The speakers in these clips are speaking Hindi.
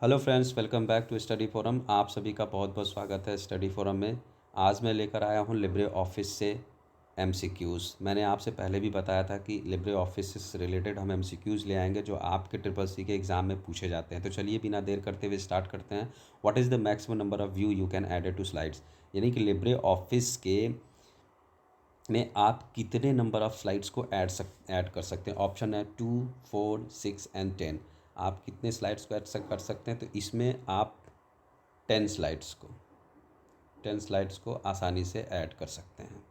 Hello friends, welcome back to study forum. आप सभी का बहुत बहुत स्वागत है स्टडी फोरम में। आज मैं लेकर आया हूँ लिब्रे ऑफिस से एमसीक्यूज़। मैंने आपसे पहले भी बताया था कि लिब्रे ऑफिस से रिलेटेड हम एमसीक्यूज़ ले आएंगे जो आपके ट्रिपल सी के एग्ज़ाम में पूछे जाते हैं। तो चलिए बिना देर करते हुए स्टार्ट करते हैं। What is the maximum number of view you can add to slides, यानी कि लिब्रे ऑफिस के में आप कितने नंबर ऑफ़ स्लाइड्स को ऐड कर सकते हैं। ऑप्शन है 2, 4, 6 एंड 10। आप कितने स्लाइड्स को ऐड कर सकते हैं, तो इसमें आप 10 स्लाइड्स को आसानी से ऐड कर सकते हैं।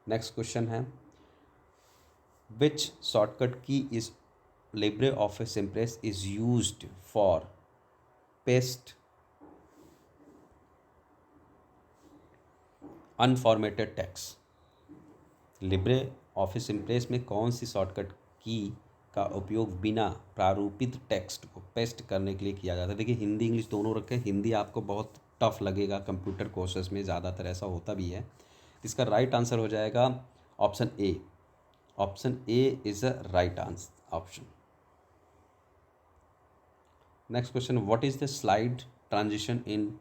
नेक्स्ट क्वेश्चन है, विच शॉर्टकट की is Libre office impress is used for paste unformatted text. Libre office impress में कौन सी शॉर्टकट की का उपयोग बिना प्रारूपित टेक्स्ट को पेस्ट करने के लिए किया जाता है। देखिए, हिंदी इंग्लिश दोनों रखें। हिंदी आपको बहुत टफ लगेगा, कंप्यूटर कोर्सेज में ज़्यादातर ऐसा होता भी है। इसका राइट आंसर हो जाएगा option A. Option A is a right answer option. Next question, what is the slide transition in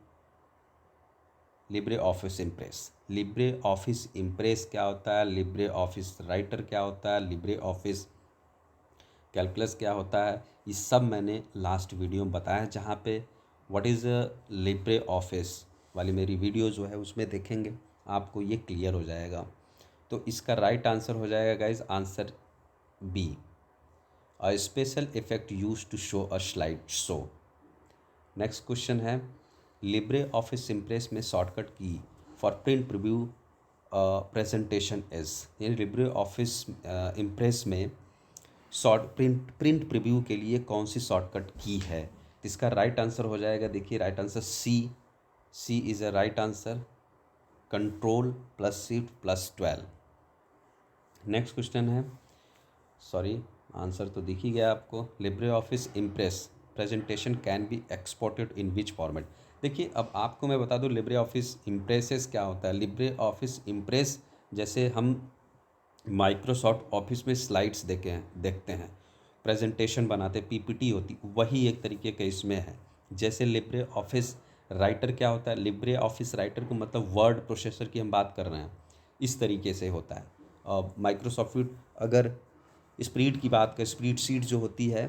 Libre office impress. Libre office impress क्या होता है, लिब्रे ऑफिस राइटर क्या होता है, लिब्रे ऑफिस कैलकुलस क्या होता है, ये सब मैंने लास्ट वीडियो में बताया है। जहाँ पे व्हाट इज़ लिब्रे ऑफिस वाली मेरी वीडियो जो है उसमें देखेंगे, आपको ये क्लियर हो जाएगा। तो इसका राइट आंसर हो जाएगा guys, answer B, a special effect use to show a slide show. Next question है, लिब्रे ऑफिस इम्प्रेस में shortcut key for print preview presentation is. यानी लिब्रे ऑफिस इम्प्रेस में प्रिंट प्रीव्यू के लिए कौन सी शॉर्टकट की है। इसका राइट आंसर हो जाएगा, देखिए right answer C is a right answer, control plus shift plus 12। Next question है, सॉरी आंसर तो दिख ही गया आपको। Libre office impress presentation can be exported in which format. देखिए, अब आपको मैं बता दूं लिब्रे ऑफिस इम्प्रेसेस क्या होता है। लिब्रे ऑफिस इम्प्रेस, जैसे हम माइक्रोसॉफ्ट ऑफिस में स्लाइड्स देखते हैं, प्रेजेंटेशन बनाते, पीपीटी होती, वही एक तरीके का इसमें है। जैसे लिब्रे ऑफिस राइटर क्या होता है, लिब्रे ऑफिस राइटर को मतलब वर्ड प्रोसेसर की हम बात कर रहे हैं, इस तरीके से होता है। और माइक्रोसॉफ्ट अगर स्प्रीड की बात करें, स्प्रीड शीट जो होती है,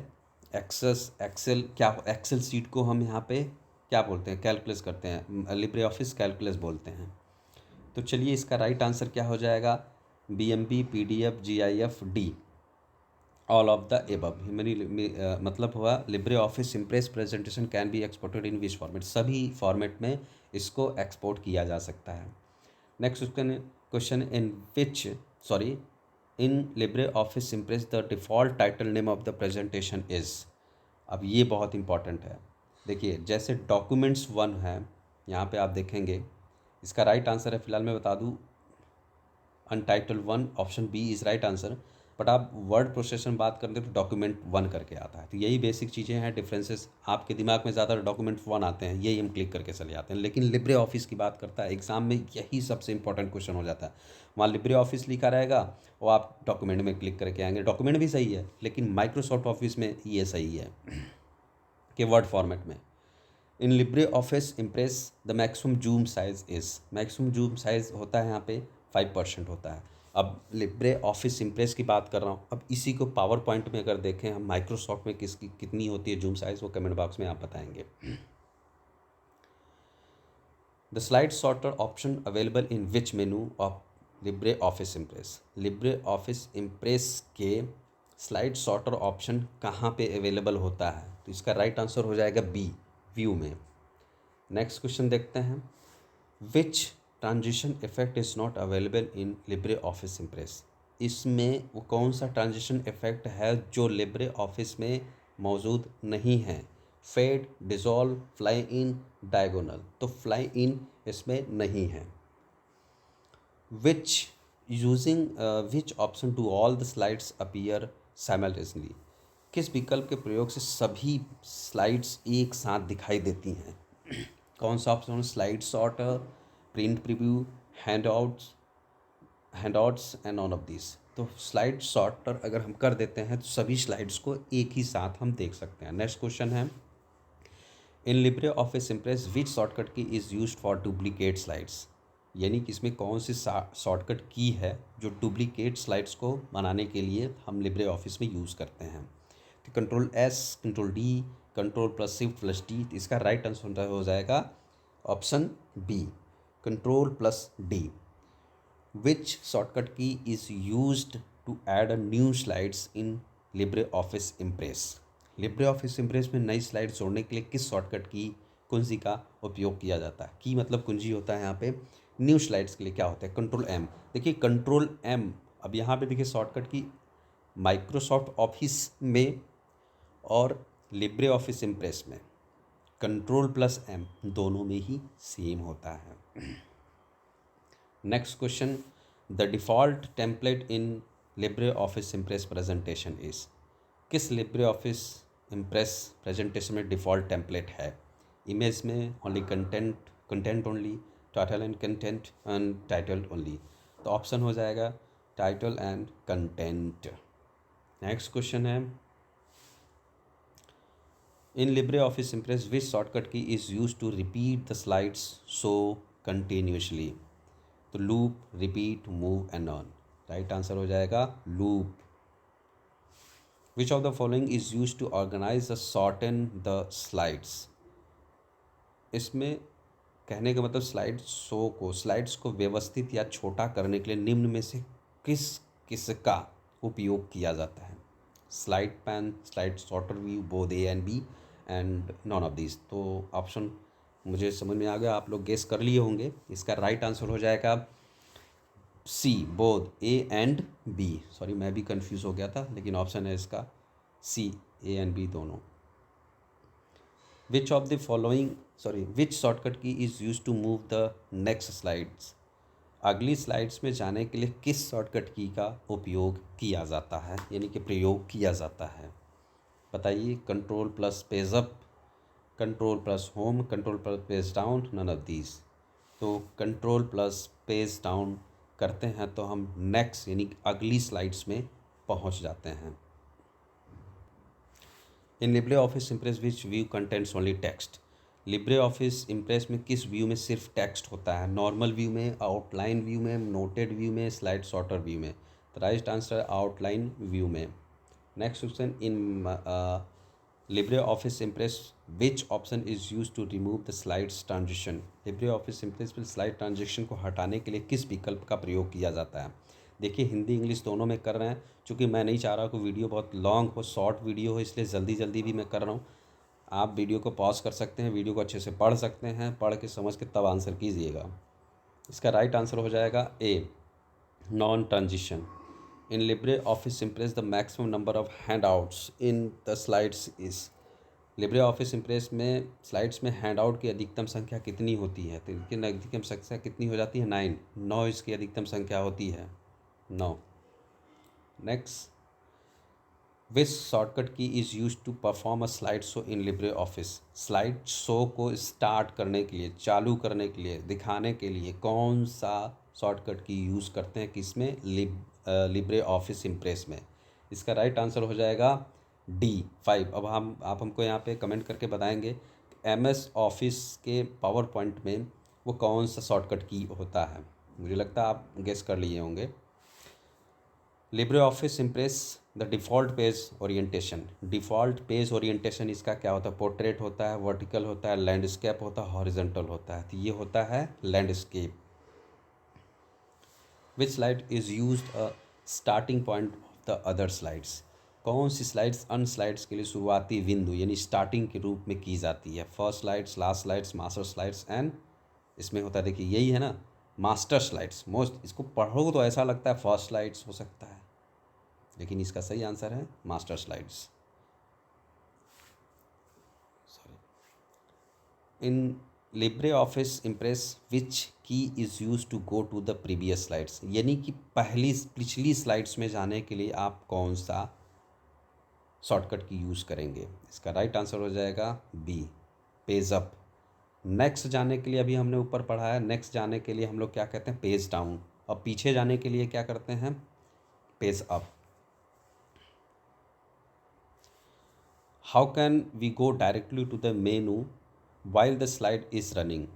एक्सेल शीट को हम यहाँ पे क्या बोलते हैं, कैलकुलस करते हैं, लिब्रे ऑफिस कैलकुलस बोलते हैं। तो चलिए इसका राइट आंसर क्या हो जाएगा, BMP, PDF, GIF, D, all of the above. मतलब हुआ Libre office impress presentation can be exported in which format, सभी फॉर्मेट में इसको एक्सपोर्ट किया जा सकता है। Next question, in Libre office impress the default title name of the presentation is. अब ये बहुत इंपॉर्टेंट है। देखिए, जैसे डॉक्यूमेंट्स 1 है, यहाँ पे आप देखेंगे, इसका राइट आंसर है, फिलहाल मैं बता दूँ, untitled 1, option B is right answer. But आप वर्ड प्रोसेसर में बात करते हैं तो डॉक्यूमेंट 1 करके आता है। तो यही बेसिक चीज़ें हैं, डिफरेंसेस। आपके दिमाग में ज़्यादा डॉक्यूमेंट 1 आते हैं, यही हम क्लिक करके चले जाते हैं। लेकिन लिब्रे ऑफिस की बात करता है एग्जाम में, यही सबसे इंपॉर्टेंट क्वेश्चन हो जाता है। वहाँ लिब्रे ऑफिस लिखा रहेगा और आप डॉक्यूमेंट में क्लिक करके आएंगे। डॉक्यूमेंट भी सही है, लेकिन माइक्रोसॉफ्ट ऑफिस में ये सही है कि वर्ड फॉर्मेट में। In Libre office impress the maximum zoom size is. Maximum zoom size होता है यहाँ पे 5% होता है। अब लिब्रे ऑफिस इम्प्रेस की बात कर रहा हूँ, अब इसी को पावर पॉइंट में अगर देखें हम, माइक्रोसॉफ्ट में किसकी कितनी होती है जूम साइज, वो कमेंट बॉक्स में आप बताएंगे। The slide sorter option available in which menu of Libre office impress. Libre office impress के स्लाइड सॉर्टर ऑप्शन कहाँ पे अवेलेबल होता है, तो इसका राइट आंसर हो जाएगा बी, व्यू में। नेक्स्ट क्वेश्चन देखते हैं, विच transition effect is not available in Libre office impress. इसमें वो कौन सा ट्रांजिशन इफेक्ट है जो लिब्रे ऑफिस में मौजूद नहीं है। Fade, dissolve, fly in, diagonal. तो फ्लाई इन इसमें नहीं है। Which using which option to all the slides appear simultaneously. किस विकल्प के प्रयोग से सभी स्लाइड्स एक साथ दिखाई देती हैं। कौन सा option, slide sorter, print preview, handouts and on off this. तो स्लाइड सॉर्टर अगर हम कर देते हैं तो सभी स्लाइड्स को एक ही साथ हम देख सकते हैं। नेक्स्ट क्वेश्चन है, in Libre office impress which shortcut key is use for duplicate slides, यानी कि इसमें कौन सी शॉर्टकट की है जो डुप्लीकेट स्लाइड्स को बनाने के लिए हम लिब्रे ऑफिस में यूज़ करते हैं। तो control S, control D, control plus shift plus D, इसका राइट आंसर हो जाएगा option B, control plus D. Which shortcut key is used to add a new slides in Libre office impress, Libre office impress में नई स्लाइड जोड़ने के लिए किस शॉर्टकट की कुंजी का उपयोग किया जाता है। की मतलब कुंजी होता है यहाँ पे, न्यू स्लाइड्स के लिए क्या होता है कंट्रोल एम। देखिए कंट्रोल एम, अब यहाँ पे देखिए शॉर्टकट की माइक्रोसॉफ्ट ऑफिस में और लिब्रे ऑफिस इम्प्रेस में कंट्रोल प्लस एम दोनों में ही सेम होता है। Next question, the default template in Libre office impress presentation is, किस लिब्रे ऑफिस इम्प्रेस प्रेजेंटेशन में डिफ़ॉल्ट टेम्पलेट है। इमेज में only content, content only, title and content and title only. तो ऑप्शन हो जाएगा title and content. Next question है, in Libre office impress which shortcut key is use to repeat the slides so continuously. तो loop, repeat, move and on, right answer हो जाएगा loop. Which of the following is use to organize the shorten the slides, इसमें कहने का मतलब स्लाइड्स को व्यवस्थित या छोटा करने के लिए निम्न में से किसका उपयोग किया जाता है। Slide pane, slide sorter view, both A and B and none of this. तो ऑप्शन मुझे समझ में आ गया, आप लोग गेस कर लिए होंगे। इसका राइट आंसर हो जाएगा C, both A and B. Sorry मैं भी कंफ्यूज हो गया था, लेकिन ऑप्शन है इसका सी, ए एंड बी दोनों। Which of the following, sorry which shortcut key is use to move the next slides, अगली स्लाइड्स में जाने के लिए किस शॉर्टकट की का उपयोग किया जाता है, यानी कि प्रयोग किया जाता है। बताइए, control plus page up, control plus home, control plus page down, none of these. तो कंट्रोल प्लस पेज डाउन करते हैं तो हम नेक्स्ट यानी अगली स्लाइड्स में पहुंच जाते हैं। In Libre office impress which view contents only text, libre office impress में किस व्यू में सिर्फ टेक्स्ट होता है। नॉर्मल व्यू में, आउटलाइन व्यू में, नोटेड व्यू में, स्लाइड सॉर्टर व्यू में। तो राइट आंसर आउटलाइन व्यू में। Next question, in Libre office impress which option is use to remove the slides transition, libre office impress में स्लाइड ट्रांजिशन को हटाने के लिए किस विकल्प का प्रयोग किया जाता है। देखिए हिंदी इंग्लिश दोनों में कर रहे हैं, क्योंकि मैं नहीं चाह रहा कि वीडियो बहुत लॉन्ग हो, शॉर्ट वीडियो हो, इसलिए जल्दी जल्दी भी मैं कर रहा हूँ। आप वीडियो को पॉज कर सकते हैं, वीडियो को अच्छे से पढ़ सकते हैं, पढ़ के समझ के तब आंसर कीजिएगा। इसका राइट आंसर हो जाएगा A, non transition. In Libre office impress the maximum number of handouts in the slides is, Libre office impress में स्लाइड्स में हैंड आउट की अधिकतम संख्या कितनी होती है। तो इनकी अधिकतम संख्या कितनी हो जाती है, 9, 9 इसकी अधिकतम संख्या होती है, 9। Next, which shortcut key is use to perform a slide show in Libre office, slide show को स्टार्ट करने के लिए, चालू करने के लिए, दिखाने के लिए कौन सा शॉर्टकट की यूज़ करते हैं किसमें, लिब्रे ऑफिस इम्प्रेस में। इसका राइट आंसर हो जाएगा डी, 5। अब आप हमको यहाँ पे कमेंट करके बताएंगे एम एस ऑफिस के पावर पॉइंट में वो कौन सा शॉर्टकट की होता है। मुझे लगता है आप गेस कर लिए होंगे। Libre office impress the default page orientation, default page orientation इसका क्या होता है, पोर्ट्रेट होता है, वर्टिकल होता है, लैंडस्केप होता है, हॉरिजॉन्टल होता है। तो ये होता है landscape. Which slide is used a starting point of the other slides, कौन सी स्लाइड्स अन्य स्लाइड्स के लिए शुरुआती बिंदु यानी स्टार्टिंग के रूप में की जाती है। First slides, last slides, master slides and, इसमें होता है देखिए यही है ना, मास्टर स्लाइड्स। मोस्ट इसको पढ़ोगे तो ऐसा लगता है फर्स्ट स्लाइड्स हो सकता है, लेकिन इसका सही आंसर है master slides. Sorry, in Libre office impress which key is use to go to the previous slides, यानी कि पिछली स्लाइड्स में जाने के लिए आप कौन सा शॉर्टकट की यूज़ करेंगे। इसका राइट आंसर हो जाएगा बी, पेज अप। नेक्स्ट जाने के लिए अभी हमने ऊपर पढ़ा है, नेक्स्ट जाने के लिए हम लोग क्या कहते हैं, पेज डाउन। और पीछे जाने के लिए क्या करते हैं, page up. How can we go directly to the menu while the slide is running,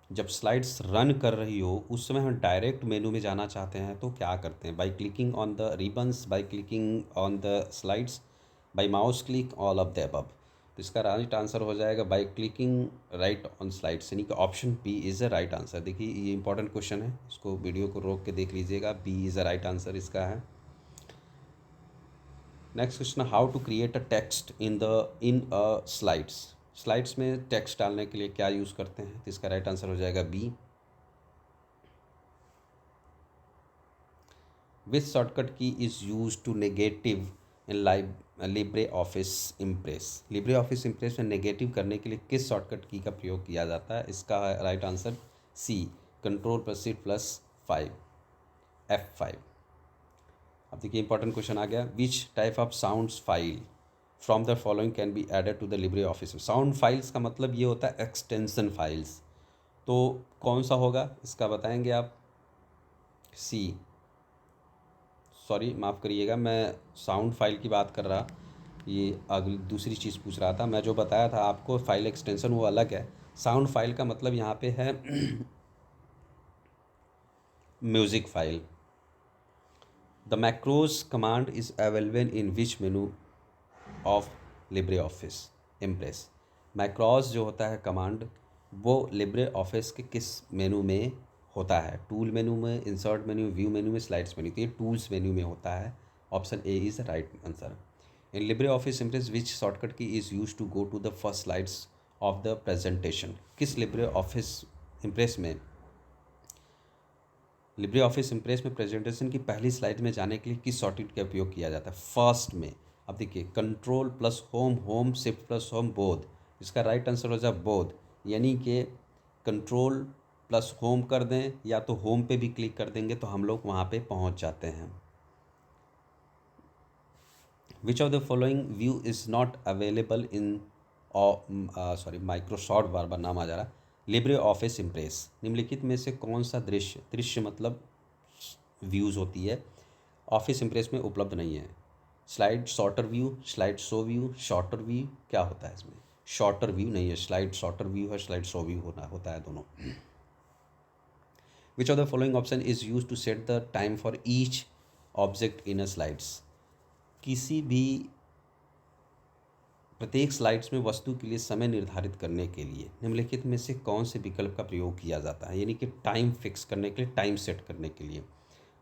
जब स्लाइड्स रन कर रही हो उस समय हम डायरेक्ट मेनू में जाना चाहते हैं तो क्या करते हैं? By clicking on the ribbons, by clicking on the slides, by mouse click, all of the above. तो इसका राइट आंसर हो जाएगा by clicking right on slides, यानी कि option B is the right answer. देखिए ये इंपॉर्टेंट क्वेश्चन है, इसको वीडियो को रोक के देख लीजिएगा, B is the right answer इसका है। Next question, how to create a text in a slides. Slides में टेक्स्ट डालने के लिए क्या यूज़ करते हैं? तो इसका राइट आंसर हो जाएगा B. Which shortcut key is use to negative in Libre office impress. Libre office impress में नेगेटिव करने के लिए किस शॉर्टकट की का प्रयोग किया जाता है? इसका राइट आंसर सी, Ctrl+Shift+5, F5। अब देखिए इंपॉर्टेंट क्वेश्चन आ गया, which type of sounds file from the following can be added to the libre office. Sound files का मतलब ये होता है एक्सटेंशन फाइल्स, तो कौन सा होगा इसका बताएंगे आप? सी, सॉरी माफ़ करिएगा, मैं साउंड फाइल की बात कर रहा, ये अगली दूसरी चीज़ पूछ रहा था। मैं जो बताया था आपको फाइल एक्सटेंशन वो अलग है, साउंड फाइल का मतलब यहाँ पे है music file. The macros command is available in which menu of Libre office impress. Macros जो होता है कमांड, वो लिब्रे ऑफिस के किस मेनू में होता है? टूल मेनू में, इंसर्ट मेन्यू, व्यू मेनू में, स्लाइड्स मेन्यू। तो ये टूल्स मेन्यू में होता है, option A is the right answer. In Libre office impress which shortcut key is use to go to the first slides of the presentation. किस लिब्रे ऑफिस इम्प्रेस में, लिब्रे ऑफिस इम्प्रेस में प्रेजेंटेशन की पहली स्लाइड में जाने के लिए किस शॉर्टकट का उपयोग किया जाता है? फर्स्ट में। अब देखिए Ctrl+Home, होम Shift+Home बोथ, इसका राइट आंसर हो जाए बोथ, यानी कि Ctrl+Home कर दें या तो होम पे भी क्लिक कर देंगे तो हम लोग वहाँ पे पहुँच जाते हैं। Which of the following view is not available in sorry Microsoft, बार बार नाम आ जा रहा, लिब्रे ऑफिस इम्प्रेस। निम्नलिखित में से कौन सा दृश्य, दृश्य मतलब व्यूज़ होती है, ऑफिस इम्प्रेस में उपलब्ध नहीं है? Slide sorter view, slide show view, sorter view, क्या होता है इसमें? शॉर्टर व्यू नहीं है, स्लाइड शॉर्टर व्यू है, स्लाइड शो व्यू होता है दोनों। Which of the following option is use to set the time for each object in a slides. किसी भी प्रत्येक स्लाइड्स में वस्तु के लिए समय निर्धारित करने के लिए निम्नलिखित में से कौन से विकल्प का प्रयोग किया जाता है? यानी कि टाइम फिक्स करने के लिए, टाइम सेट करने के लिए।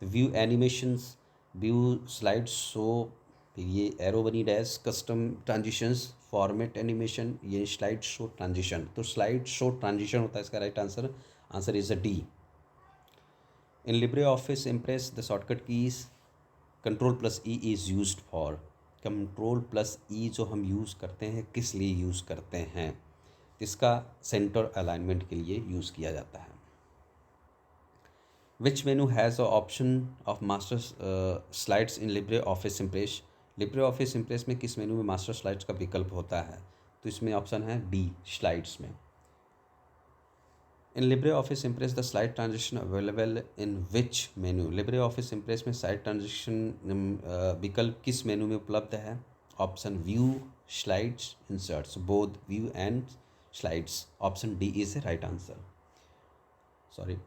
View animations, view slide show, फिर ये एरो बनी dash, custom transitions, format animation, ये स्लाइड शो ट्रांजिशन। तो स्लाइड शो ट्रांजिशन होता है इसका right answer, answer is a D. In Libre office impress the shortcut keys Ctrl+E is use for. Ctrl+E जो हम यूज़ करते हैं किस लिए यूज़ करते हैं? इसका सेंटर अलाइनमेंट के लिए यूज़ किया जाता है। Which menu has a option of master slides in Libre office impress. Libre office impress में किस मेनू में मास्टर स्लाइड्स का विकल्प होता है? तो इसमें ऑप्शन है डी, स्लाइड्स में। In Libre office impress the slide transition available in which menu. Libre office impress में स्लाइड ट्रांजिशन विकल्प किस मेनू में उपलब्ध है? Option view, slides, inserts, both view and slides, option D is the right answer. Sorry,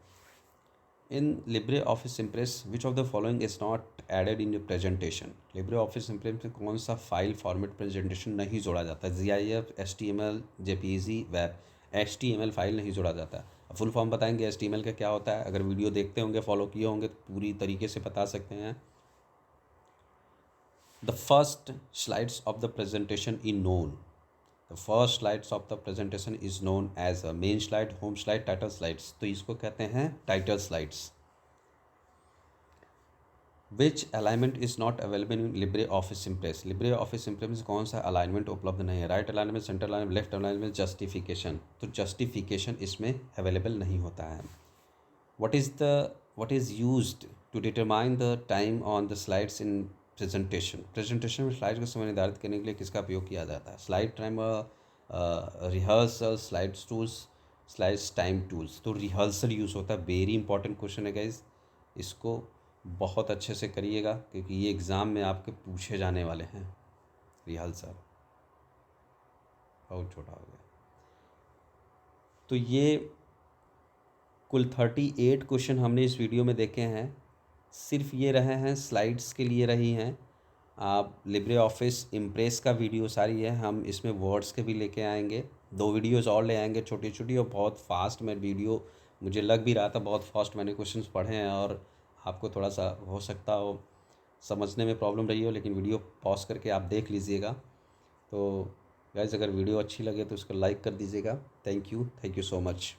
in Libre office impress which of the following is not added in presentation. Libre office impress में कौन सा फाइल फॉर्मेट प्रेजेंटेशन नहीं जोड़ा जाता है? GIF, HTML, JPEG, web. HTML file नहीं जोड़ा जाता। फुल फॉर्म बताएंगे HTML का क्या होता है, अगर वीडियो देखते होंगे, फॉलो किए होंगे तो पूरी तरीके से बता सकते हैं। The first slides of the presentation in known, the first slides of the presentation is known as a main slide, home slide, title slides. तो इसको कहते हैं title slides. Which alignment is not available in Libre office impress. Libre office impress में कौन सा अलाइनमेंट उपलब्ध नहीं है? Right alignment, centre alignment, left alignment, justification. तो जस्टिफिकेशन इसमें अवेलेबल नहीं होता है। what is used to determine the time on the slides in presentation। Presentation में स्लाइड का समय निर्धारित करने के लिए किसका उपयोग किया जाता है? Slide timer, rehearsal, slide tools, slides time tools. तो रिहर्सल यूज़ होता है। वेरी इंपॉर्टेंट क्वेश्चन है गाइज, इसको बहुत अच्छे से करिएगा क्योंकि ये एग्ज़ाम में आपके पूछे जाने वाले हैं। रिहर्सल बहुत छोटा हो गया। तो ये कुल 38 क्वेश्चन हमने इस वीडियो में देखे हैं। सिर्फ ये रहे हैं स्लाइड्स के लिए रही हैं। आप लिब्रे ऑफिस इम्प्रेस का वीडियो सारी है, हम इसमें वर्ड्स के भी लेके आएंगे, 2 वीडियोज़ और ले आएंगे छोटी छोटी, और बहुत फास्ट में वीडियो मुझे लग भी रहा था, बहुत फास्ट मैंने क्वेश्चंस पढ़े हैं और आपको थोड़ा सा हो सकता हो समझने में प्रॉब्लम रही हो, लेकिन वीडियो पॉज करके आप देख लीजिएगा। तो गाइस, अगर वीडियो अच्छी लगे तो उसको लाइक कर दीजिएगा। Thank you so much.